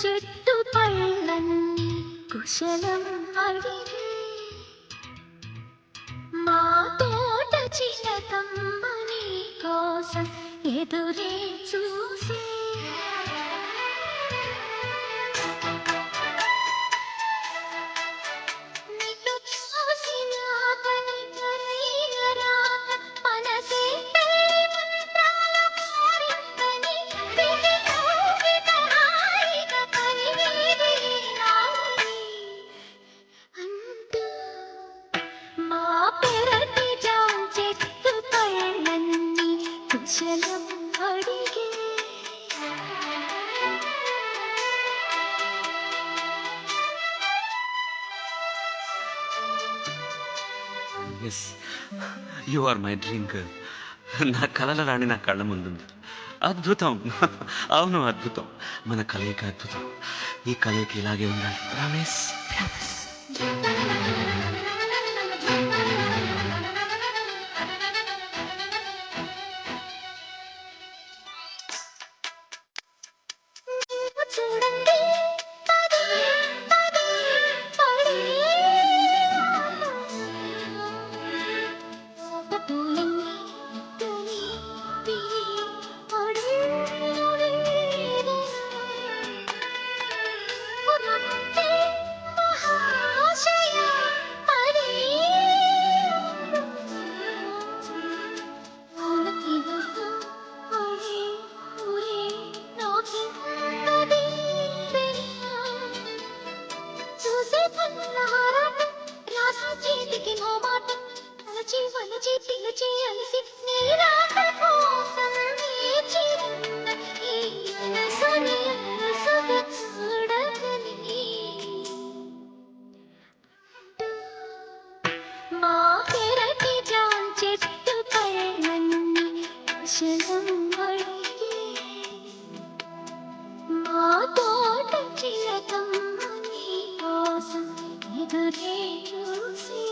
చెట్టు పళ్ళన్నీ కుశలం అడిగి మా తోట చిలకమ్మ నీ కోసం ఎదురే చూసి నిన్ను చూసిన కనికరైన మనసే పెళ్లి మంత్రాలు కోరిందని విని కౌగిట హాయిగా కనివేది నాది అంటూ మా పెరటి జామ చెట్టు పళ్ళన్నీ కుశలం అడిగే yes, you are my dream girl. నా కలల రాణి నా కళ్ళ ముందుంది. అద్భుతం. అవును, అద్భుతం. మన కలయిక అద్భుతం. ఈ కలయిక ఇలాగే ఉండాలి. రమేష్. చూడండి పదే పదే పడే పూలన్నీ తొలి పిలి పడే పునరుద్ధే మహాశయ పడే పూలతీగతో పడే ఊరే నాకిందది చూసే కన్నారాటం రాసి చేతికి మోమాటం అలచి వలచి పిలచి అలసి నీ రాక కోసం వేచి ఉన్న ఈ మనసుని మనసుగా చూడగని మా పెరటి జామ చెట్టు పళ్ళన్నీ కుశలం అడిగే మా తోట చిలకమ్మ నీ కోసం ఎదురే చూసి